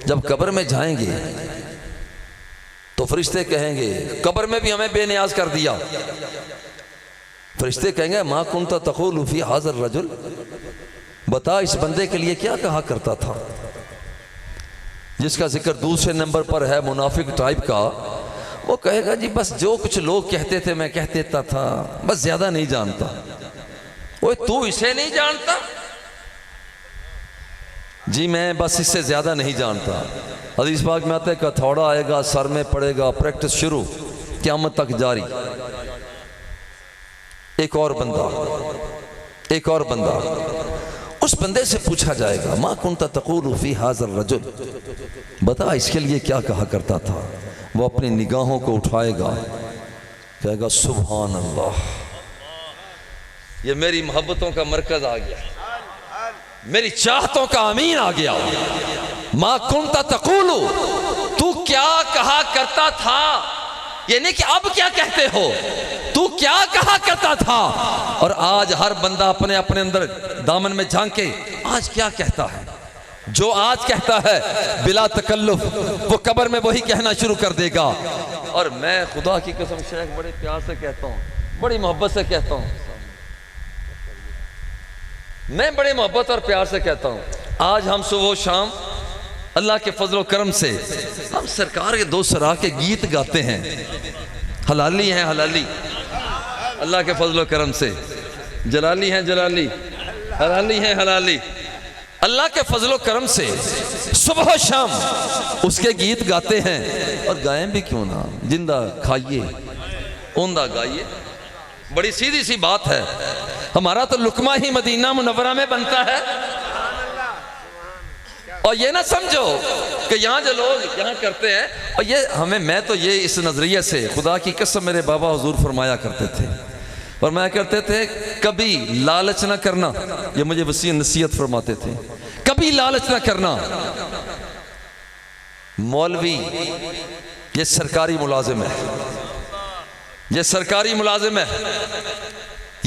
जब कब्र में जाएंगे तो फरिश्ते कहेंगे, कब्र में भी हमें बेनियाज कर दिया। फरिश्ते कहेंगे मा कुंता तक़ूलु फी हाज़र रजुल, बता इस बंदे के लिए क्या कहा करता था जिसका जिक्र दूसरे नंबर पर है, मुनाफिक टाइप का। वो कहेगा जी बस जो कुछ लोग कहते थे मैं कह देता था, बस ज्यादा नहीं जानता। वो तू इसे नहीं जानता? जी मैं बस इससे ज्यादा नहीं जानता। हदीस पाक में आता है कि हथौड़ा आएगा, सर में पड़ेगा, प्रैक्टिस शुरू, क़यामत तक जारी। एक और बंदा, उस बंदे से पूछा जाएगा मा कुंता तक़ूलु फी हाज़र रजुल, बता इसके लिए क्या कहा करता था। वो अपनी निगाहों को उठाएगा, कहेगा सुभान अल्लाह, ये मेरी मोहब्बतों का मरकज आ गया, मेरी चाहतों का अमीन आ गया। मा कुंता तक़ूलु, तू क्या कहा करता था, ये नहीं कि अब क्या कहते हो, तू क्या कहा करता था। और आज हर बंदा अपने अपने अंदर दामन में झांके आज क्या कहता है। जो आज कहता है बिला तकल्लुफ वो कब्र में वही कहना शुरू कर देगा। और मैं खुदा की कसम शेख बड़े प्यार से कहता हूँ, बड़ी मोहब्बत से कहता हूँ, मैं बड़े मोहब्बत और प्यार से कहता हूँ, आज हम सुबह शाम अल्लाह के फजल करम से हम सरकार के दो सराह के गीत गाते हैं। हलाली हैं हलाली, अल्लाह के फजल करम से, जलाली हैं जलाली, हलाली हैं हलाली, अल्लाह के फजल करम से सुबह शाम उसके गीत गाते हैं। और गाएं भी क्यों ना, जिंदा खाइए ओंदा गाइए। बड़ी सीधी सी बात है, हमारा तो लुकमा ही मदीना मुनव्वरा में बनता है। और ये ना समझो कि यहाँ जो लोग यहाँ करते हैं, और ये हमें, मैं तो ये इस नजरिए से, खुदा की कसम मेरे बाबा हुजूर फरमाया करते थे, फरमाया करते थे कभी लालच ना करना, ये मुझे वसी नसीहत फरमाते थे, कभी लालच ना करना। मौलवी ये सरकारी मुलाजिम है, ये सरकारी मुलाजिम है,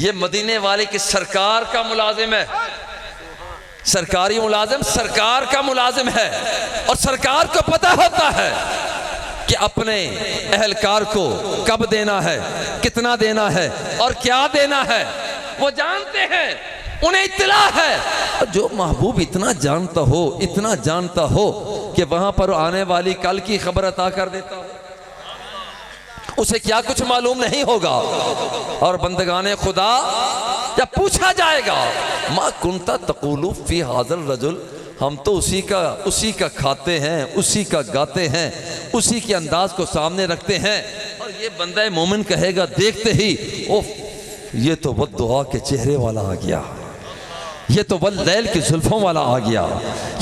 ये मदीने वाले की सरकार का मुलाजिम है। सरकारी मुलाजिम सरकार का मुलाजिम है, और सरकार को पता होता है कि अपने अहलकार को कब देना है, कितना देना है और क्या देना है, वो जानते हैं, उन्हें इत्तला है। और जो महबूब इतना जानता हो, इतना जानता हो कि वहां पर आने वाली कल की खबर अता कर देता हो, उसे क्या कुछ मालूम नहीं होगा। और बंदगाने खुदा जब पूछा जाएगा मा कुंता तक़ूलु फी हाज़र रजुल, हम तो उसी का खाते हैं, उसी का गाते हैं, उसी के अंदाज को सामने रखते हैं। और ये बंदा मोमिन कहेगा देखते ही, ओफ ये तो वो दुआ के चेहरे वाला आ गया, ये तो वल लैल की जुल्फों वाला आ गया,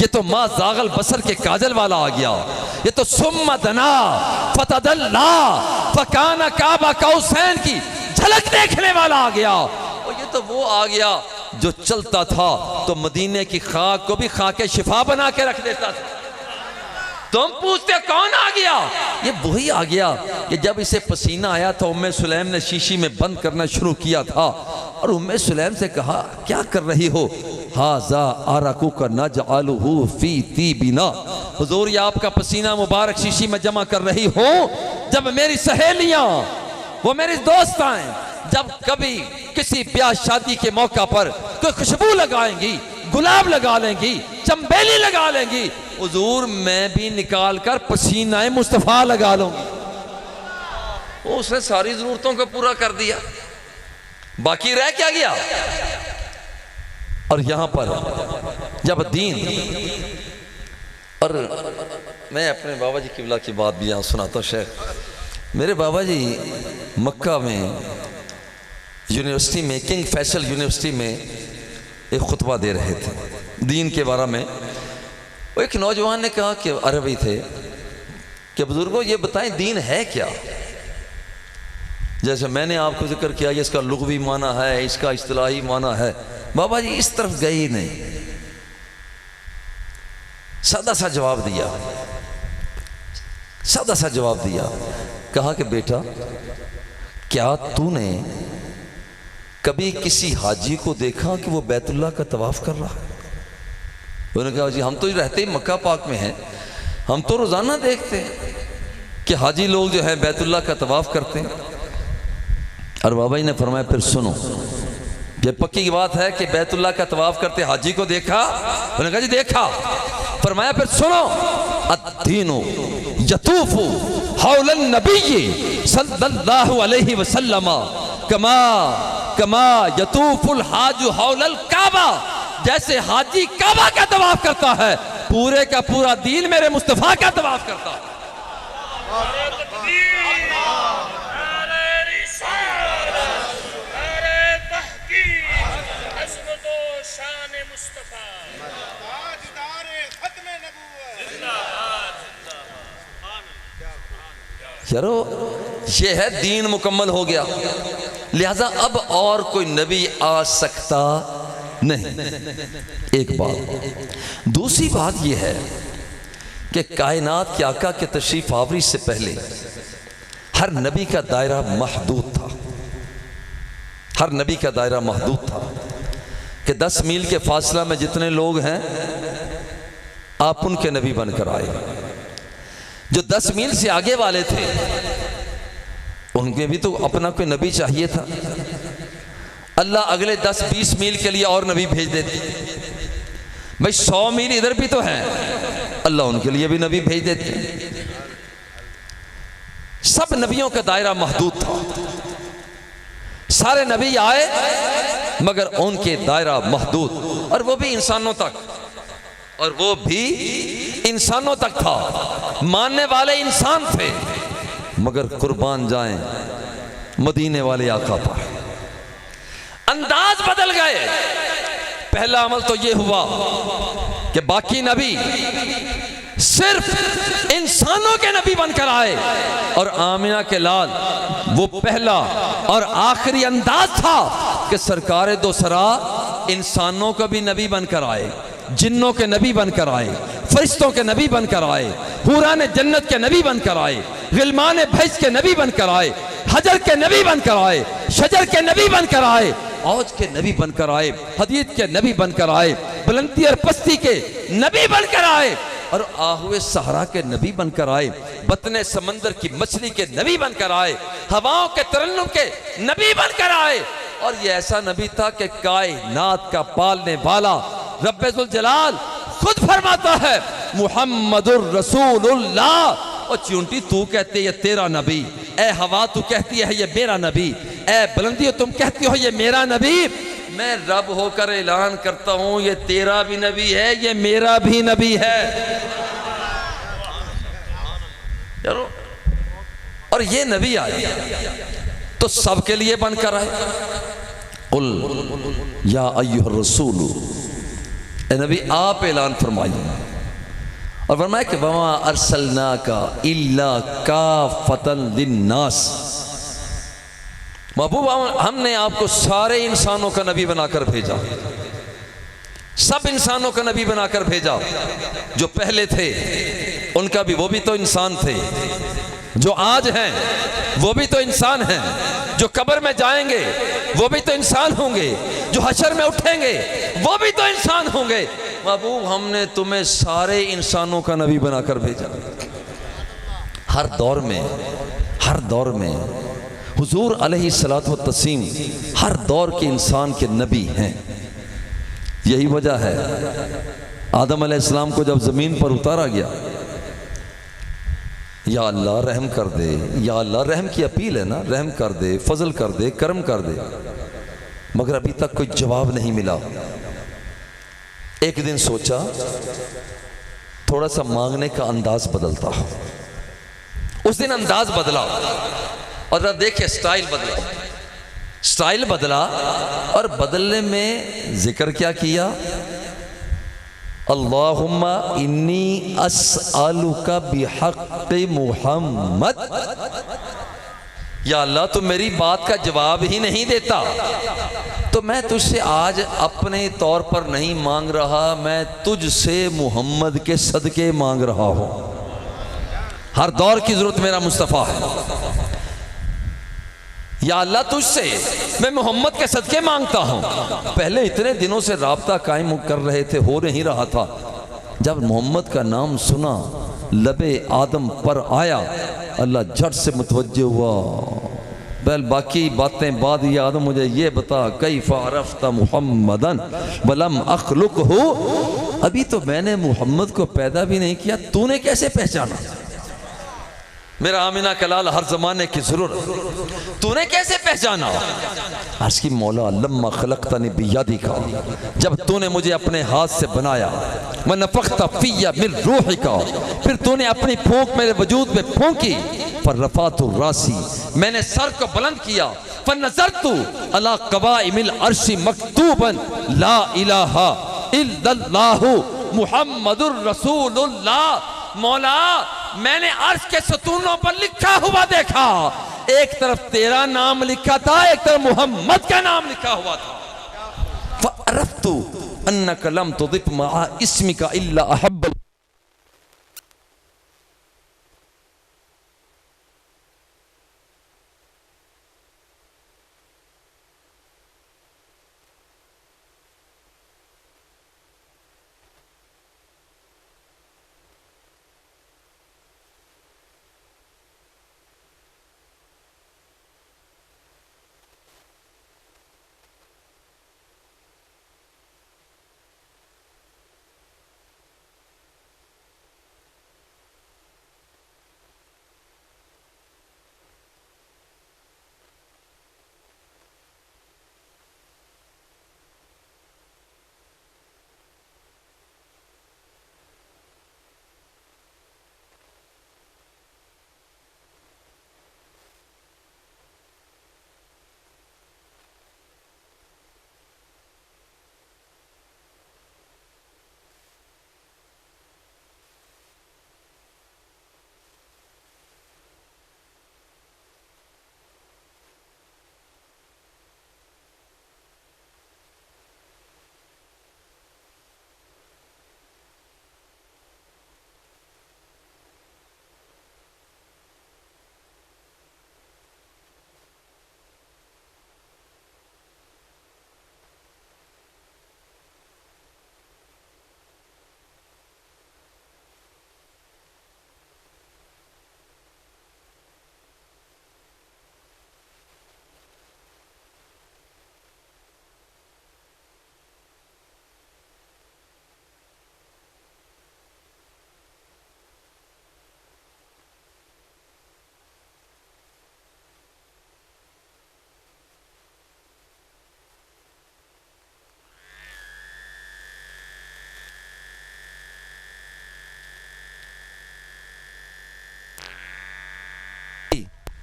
ये तो मा जागल बसर के काजल वाला आ गया, ये तो सुम्मा दना फतदल्ला फकाना काबा कौसैन की झलक देखने वाला आ गया। और ये तो वो आ गया जो चलता था तो मदीने की खाक को भी खाके शिफा बना के रख देता था। तुम पूछते कौन आ गया, ये वही आ गया कि जब इसे पसीना आया था उम्मे सुलैम ने शीशी में बंद करना शुरू किया था। और उम्मे सुलैम से कहा क्या कर रही हो, हाजा आरकू का नजअलहु फी तीबिना, हुजूर ये आपका पसीना मुबारक शीशी में जमा कर रही हो। जब मेरी सहेलियां, वो मेरे दोस्त आए, जब कभी किसी ब्याह शादी के मौका पर कोई खुशबू लगाएंगी, गुलाब लगा लेंगी, चंबेली लगा लेंगी, हुजूर मैं भी निकाल कर पसीना मुस्तफा लगा लूंगी। उसने सारी जरूरतों को पूरा कर दिया, बाकी रह क्या गया। और यहां पर जब दीन, और मैं अपने बाबा जी किबला की बात भी यहां सुनाता हूं। शेख मेरे बाबा जी मक्का में यूनिवर्सिटी में, किंग फैसल यूनिवर्सिटी में एक खुतबा दे रहे थे दीन के बारे में। वो एक नौजवान ने कहा कि अरबी थे कि बुजुर्गों ये बताएं दीन है क्या। जैसे मैंने आपको जिक्र किया कि इसका लुग़वी माना है, इसका इस्तिलाही माना है, बाबा जी इस तरफ गए ही नहीं, सादा सा जवाब दिया, सादा सा जवाब दिया। कहा कि बेटा क्या तूने कभी किसी हाजी को देखा कि वो बैतुल्लाह का तवाफ कर रहा है। उन्होंने कहा जी हम तो रहते ही मक्का पाक में हैं, हम तो रोजाना देखते हैं कि हाजी लोग जो है बैतुल्लाह का तवाफ करते हैं। और बाबा जी ने फरमाया फिर सुनो, ये पक्की की बात है कि बैतुल्लाह का तवाफ करते हाजी को देखा? उन्होंने कहा जी देखा। फरमाया फिर सुनो, अद्दीनु यतूफु हौलन नबी सल्लल्लाहु अलैहि वसल्लम कमा कमा यतूफुल हाजु हौलल काबा। जैसे हाजी काबा का तवाफ करता है, पूरे का पूरा दीन मेरे मुस्तफा का तवाफ करता है। यारो ये है दीन मुकम्मल हो गया, लिहाजा अब और कोई नबी आ सकता नहीं। एक बात। दूसरी बात यह है कि कायनात के आका के तशरीफ आवरी से पहले हर नबी का दायरा महदूद था। हर नबी का दायरा महदूद था कि 10 मील के फासला में जितने लोग हैं आप उनके नबी बनकर आए। जो 10 मील से आगे वाले थे उनके भी तो अपना कोई नबी चाहिए था। अल्लाह अगले 10-20 मील के लिए और नबी भेज देते। भाई 100 मील इधर भी तो है, अल्लाह उनके लिए भी नबी भेज देते। सब नबियों का दायरा महदूद था। सारे नबी आए मगर उनके दायरा महदूद, और वो भी इंसानों तक, और वो भी इंसानों तक था। मानने वाले इंसान थे मगर कुर्बान जाएं मदीने वाले आका पर। अंदाज बदल गए। पहला अमल तो ये हुआ कि बाकी नबी सिर्फ इंसानों के नबी बनकर आए, और आमिना के लाल वो पहला और आखिरी अंदाज था कि सरकार दो सरा इंसानों का भी नबी बनकर आए, जिन्नों के नबी बनकर आए, फरिश्तों के नबी बनकर आए, हुरान जन्नत के नबी बनकर आए, गिलमान भैस के नबी बनकर आए, हजर के नबी बनकर आए, शजर के नबी बनकर आए, औज के नबी बनकर आए, हदीद के नबी बनकर आए, बुलंदी और पस्ती के नबी बनकर आए, और आहुए सहरा के नबी बनकर आए, बतने समंदर की मछली के नबी बनकर आए, हवाओं के तरन्नुम के नबी बनकर आए। और ये ऐसा नबी था कि कायनात का पालने वाला रब्बुल जलाल खुद फरमाता है मुहम्मदुर रसूलुल्लाह। और चूंटी तू कहती है ये तेरा नबी, ए हवा तू कहती है ये मेरा नबी, ए बुलंदी तुम कहती हो ये मेरा नबी। मैं रब होकर ऐलान करता हूं ये तेरा भी नबी है, ये मेरा भी नबी है। यारो, और ये नबी आए तो सबके लिए बनकर आए। कुल या अय्युहर रसूल, ए नबी आप ऐलान फरमाइए। और फरमाया कि वमा अरसलनाका इल्ला काफतन लिन्नास, महबूब हमने आपको सारे इंसानों का नबी बनाकर भेजा, सब इंसानों का नबी बनाकर भेजा। जो पहले थे उनका भी, वो भी तो इंसान थे, जो आज हैं वो भी तो इंसान हैं, जो कब्र में जाएंगे वो भी तो इंसान होंगे, जो हशर में उठेंगे वो भी तो इंसान होंगे। महबूब हमने तुम्हें सारे इंसानों का नबी बनाकर भेजा। हर दौर में हुजूर अलैहिस्सलातु वत्तस्लीम हर दौर के इंसान के नबी हैं। यही वजह है आदम अलैहिस्सलाम को जब ज़मीन पर उतारा गया, या अल्लाह रहम कर दे, या अल्लाह रहम की अपील है ना, रहम कर दे, फजल कर दे, करम कर दे, मगर अभी तक कोई जवाब नहीं मिला। एक दिन सोचा थोड़ा सा मांगने का अंदाज बदलता हो। उस दिन अंदाज बदला और जरा देखिए स्टाइल बदला, और बदलने में जिक्र क्या किया? अल्लाहुम्मा इन्नी अस्अलुका बिहक़्क़ि मुहम्मद। या अल्लाह तो मेरी बात का जवाब ही नहीं देता, तो मैं तुझसे आज अपने तौर पर नहीं मांग रहा, मैं तुझसे मोहम्मद के सदके मांग रहा हूं। हर दौर की जरूरत मेरा मुस्तफ़ा है। या अल्लाह तुझसे मैं मोहम्मद के सदके मांगता हूं। पहले इतने दिनों से राब्ता कायम कर रहे थे, हो नहीं रहा था। जब मोहम्मद का नाम सुना लबे आदम पर आया, अल्लाह झट से मुतवज्जे हुआ। बल बाकी बातें बाद ही आदम मुझे ये बता, कैफ़ अरफ़्ता मुहम्मदन वलम अख़लुक़हु, अभी तो मैंने मोहम्मद को पैदा भी नहीं किया, तूने कैसे पहचाना? मेरा आमिना का लाल हर जमाने की जरूरत, तूने कैसे पहचाना? अर्ज की मौला लम्मा खलक़तनी बियदिका, जब तूने मुझे अपने हाथ से बनाया, व नफ़ख़्ता फ़िय्या मिन रूहिका, फिर तूने अपनी फूंक मेरे वजूद में फूंकी, फ़रफ़अतु रासी, मैंने सर को बुलंद किया, फ़नज़रतु अला क़वाइमिल अर्शी मक्तूबन ला इलाहा इल्लल्लाहु मुहम्मदुर रसूलुल्लाह। मौला मैंने अर्श के सतूनों पर लिखा हुआ देखा, एक तरफ तेरा नाम लिखा था, एक तरफ मोहम्मद का नाम लिखा हुआ था। फ़अरफ़्तु अन्नका लम तुदिफ़ मआ इस्मिका इल्ला अहब्ब।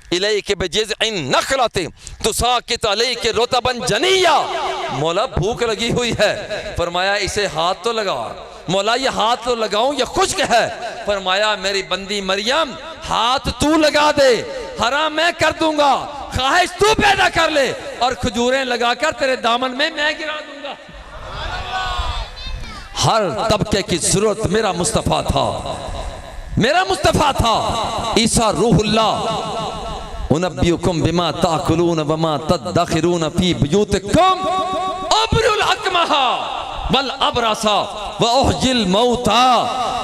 इलैके बिजिज़इन नख़लति तुसाक़ित अलैके रुतबन जनिया। मौला भूख लगी हुई है, फरमाया इसे हाथ तो लगा। मौला ये हाथ तो लगाऊं, ये खुश्क है। फरमाया मेरी बंदी मरियम हाथ तू लगा दे, हराम मैं कर दूंगा, ख्वाहिश तू पैदा कर ले, और खजूरें लगाकर तेरे दामन में मैं गिरा दूंगा। हर तबके की जरूरत मेरा मुस्तफ़ा था, मेरा मुस्तफ़ा था। ईसा रूहुल्लाह उनब्बियुकुम बिमा ताकुलून वमा तदखिरून फी बुयूतिकुम अब्रुल अकमहा वल अबरसा व उहजिल मौता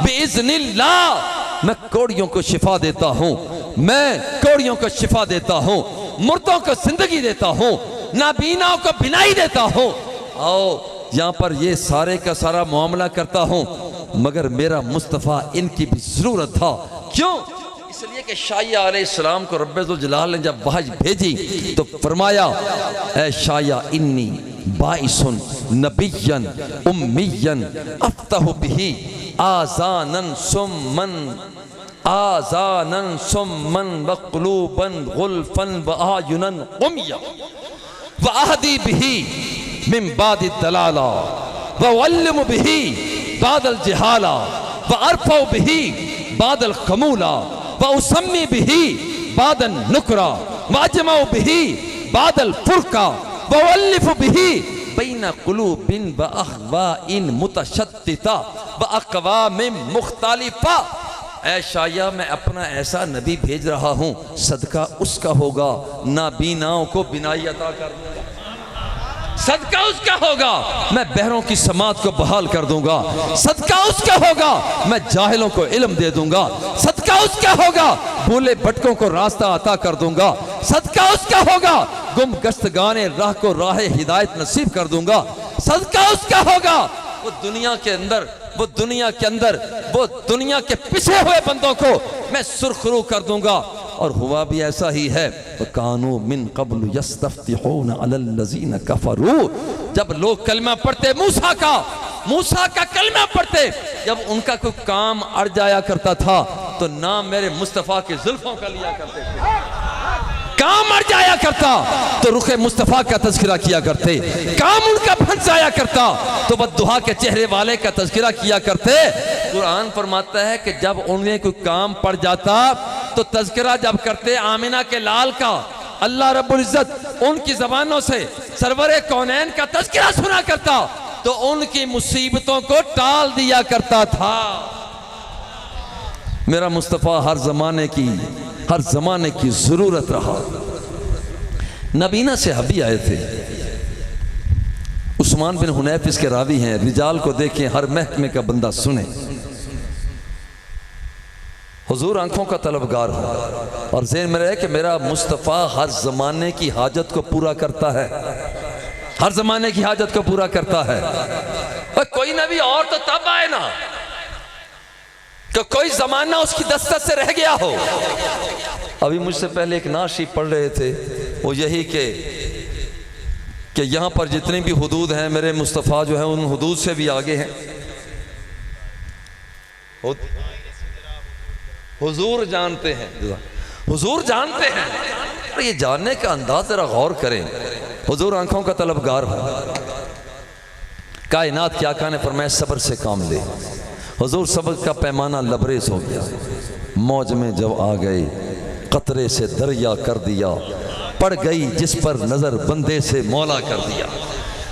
बिइज़्निल्लाह। मैं कोड़ियों को शिफा देता हूँ, मैं कोड़ियों को शिफा देता हूँ, मुर्दों को जिंदगी देता हूँ, नाबीनाओं को बिनाई देता हूँ। आओ यहाँ पर ये सारे का सारा मामला करता हूँ, मगर मेरा मुस्तफ़ा इनकी भी जरूरत था। क्यों? इसलिए कि शाया अलैहिस्सलाम को रब्बुल जलाल ने जब वहज भेजी तो फरमाया, ए शाया इन्नी बाइसुन नबिय्यन उम्मिय्यन अफ्तहु बिही आज़ानन सुम्मन व क़ुलूबन गुल्फन व आयुनन उम्या व अहदी बिही मिन बादि दलाला व वल्लिमु बिही बादल जिहाला व अरफउ बिही बादल खमूला व उसम्मी बिही बादल नुकरा व अजमउ बिही बादल फुरका व वल्लिफु बिही बैन कुलूबिन व अहवाइन मुतशत्तिता व अक़वामिन मुख्तलिफा। ऐ शाया मैं अपना ऐसा नबी भेज रहा हूँ, सदका उसका होगा, नाबीनाओं को बिनाई अता कर दूंगा। सदका उसका होगा मैं बहरों की समात को बहाल कर दूंगा, सदका उसका होगा मैं जाहिलों को इल्म दे दूंगा, सदका उसका होगा भूले भटकों को रास्ता अता कर दूंगा, सदका उसका होगा गुम गश्तगाने राह को राह हिदायत नसीब कर दूंगा, सदका उसका होगा वो दुनिया के अंदर वो दुनिया के पिछे हुए बंदों को मैं सुरखरू कर दूंगा। और हुआ भी ऐसा ही है, कानू मिन क़ब्ल यस्तफ्तिहून अलल लज़ीन कफ़रू, जब लोग कलमा पढ़ते मूसा का कलमा पढ़ते, जब उनका कोई काम अड़ जाया करता था तो नाम मेरे मुस्तफ़ा के जुल्फों का लिया करते थे, काम अड़ जाया करता तो रुखे मुस्तफ़ा का तज़किरा किया करते, काम उनका फंस जाया करता तो बद्दुहा के चेहरे वाले का तज़किरा किया करते। कुरान फरमाता है कि जब उन्हें कोई काम पड़ जाता तो तज़किरा जब करते आमिना के लाल का, अल्लाह रब्बुल इज़्ज़त उनकी ज़बानों से सरवरे कौनैन का तज़किरा सुना करता तो उनकी मुसीबतों को टाल दिया करता था। मेरा मुस्तफ़ा हर ज़माने की ज़रूरत रहा। नबीना से हबी आए थे, उस्मान बिन हुनैफ इसके रावी हैं, रिजाल को देखें हर महकमे का बंदा सुने। हुजूर आंखों का तलबगार हो और ज़हन में रहे कि मेरा मुस्तफ़ा हर ज़माने की हाजत को पूरा करता है, हर ज़माने की हाजत को पूरा करता है। और कोई नबी और तो तब आए ना कि कोई ज़माना उसकी दस्तक से रह गया हो। अभी मुझसे पहले एक नाशी पढ़ रहे थे, वो यही कि यहाँ पर जितनी भी हुदूद हैं मेरे मुस्तफ़ा जो है उन हुदूद से भी आगे हैं। हुजूर जानते हैं, हुजूर जानते हैं। और ये जानने का अंदाज जरा गौर करें। हुजूर आंखों का तलबगार हो, कायनात के आका ने फरमाया सब्र से काम ले। हुजूर सब्र का पैमाना लबरेज हो गया, मौज में जब आ गए कतरे से दरिया कर दिया, पड़ गई जिस पर नजर बंदे से मौला कर दिया।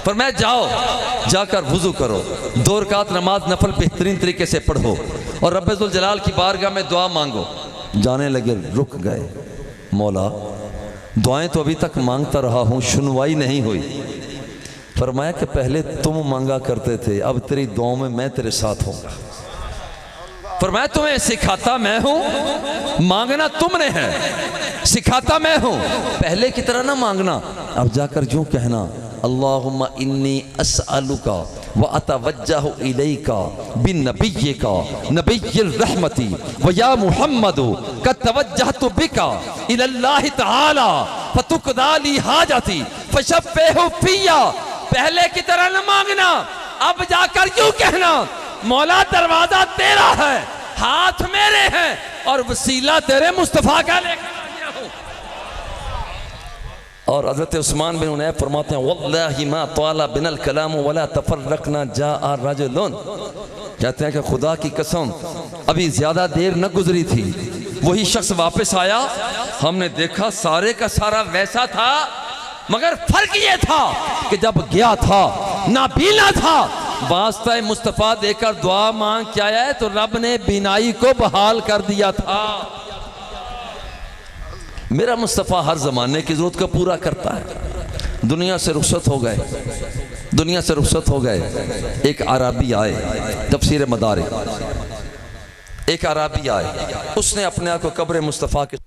फरमाया जाओ जाकर वुजू करो, 2 रकात नमाज नफल बेहतरीन तरीके से पढ़ो और रब्बुल जलाल की बारगाह में दुआ मांगो। जाने लगे, रुक गए, मौला दुआएं तो अभी तक मांगता रहा हूँ, सुनवाई नहीं हुई। फरमाया कि पहले तुम मांगा करते थे, अब तेरी दुआओं में मैं तेरे साथ हूँगा। फरमाया तुम्हें सिखाता मैं हूँ, मांगना तुमने है, सिखाता मैं हूँ। पहले की तरह ना मांगना, अब जाकर यूँ कहना अल्लाहुम्मा इन्नी अस्अलुका व अतवज्जहु इलैका बिन नबिय्यिका नबिय्यिर रहमती व या मुहम्मदु कद तवज्जहतु बिका इलल्लाहि तआला फतुक़दा ली हाजती फशफ़्फ़िहु फिय्या। पहले की तरह न मांगना, अब जाकर यूँ कहना मौला दरवाजा तेरा है, हाथ मेरे हैं और वसीला तेरे मुस्तफ़ा का लेकर आया हूँ। और हज़रत उस्मान बिन हुनैफ फरमाते हैं वल्लाहि मा ताला बिनल कलाम वला तफर्रकना जाआ रजुलन, कहते हैं कि खुदा की कसम अभी ज़्यादा देर न गुजरी थी, वही शख्स वापस आया, हमने देखा सारे का सारा वैसा था, मगर फर्क ये था कि जब गया था नाबीना था, वास्ता मुस्तफ़ा देकर दुआ मांग के आया है तो रब ने बीनाई को बहाल कर दिया था। मेरा मुस्तफ़ा हर ज़माने की ज़रूरत को पूरा करता है। दुनिया से रुखसत हो गए, एक अरबी आए, तफसीर मदारिक, एक अरबी आए, उसने अपने आप को कब्र मुस्तफ़ा के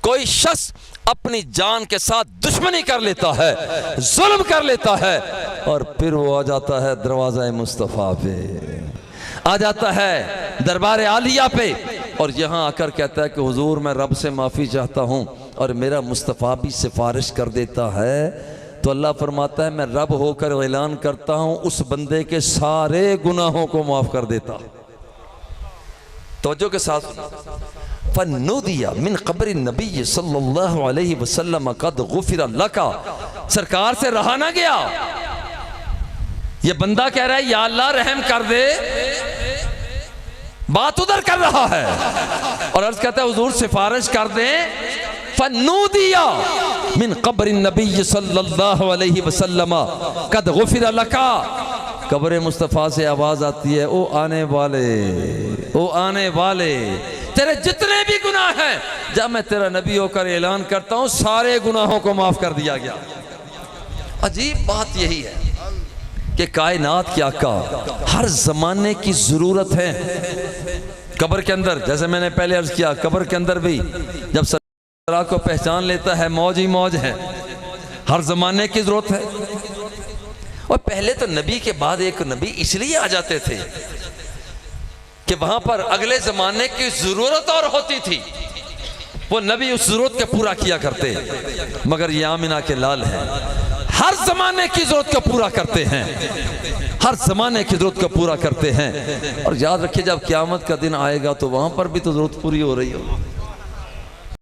कोई शख्स अपनी जान के साथ दुश्मनी कर लेता है, जुल्म कर लेता है और फिर वो आ जाता है दरवाज़ा मुस्तफ़ा पे, आ जाता है दरबार आलिया पे और यहाँ आकर कहता है कि हुजूर मैं रब से माफ़ी चाहता हूँ और मेरा मुस्तफ़ा भी सिफारिश कर देता है, तो अल्लाह फरमाता है मैं रब होकर ऐलान करता हूँ उस बंदे के सारे गुनाहों को माफ़ कर देता। तवज्जो के साथ फन्नुदिया मिन क़ब्रि नबी सल्लल्लाहु अलैहि वसल्लम क़द गुफ़िर लका, सरकार से रहा ना गया, ये बंदा कह रहा है या अल्लाह रहम कर दे, बात उधर कर रहा है और अर्ज कहता है हुजूर सिफारिश कर दें। फन्नूदिया मिन क़ब्र नबी सल्लल्लाहु अलैहि वसल्लम कद गुफिर लका, कब्र मुस्तफ़ा से आवाज आती है, ओ आने वाले, ओ आने वाले, तेरे जितने भी गुनाह हैं, जब मैं तेरा नबी होकर ऐलान करता हूं सारे गुनाहों को माफ कर दिया गया। अजीब बात यही है कि कायनात के आका हर जमाने की जरूरत है। कब्र के अंदर, जैसे मैंने पहले अर्ज किया, कब्र के अंदर भी जब सरकार को पहचान लेता है, मौज ही मौज है, हर जमाने की जरूरत है। और पहले तो नबी के बाद एक नबी इसलिए आ जाते थे कि वहां पर अगले जमाने की जरूरत और होती थी, वो नबी उस जरूरत को पूरा किया करते। मगर ये आमिना के लाल हैं, हर जमाने की जरूरत को पूरा करते हैं, हर जमाने की जरूरत को पूरा करते हैं। और याद रखिए जब क़यामत का दिन आएगा तो वहां पर भी तो जरूरत पूरी हो रही हो।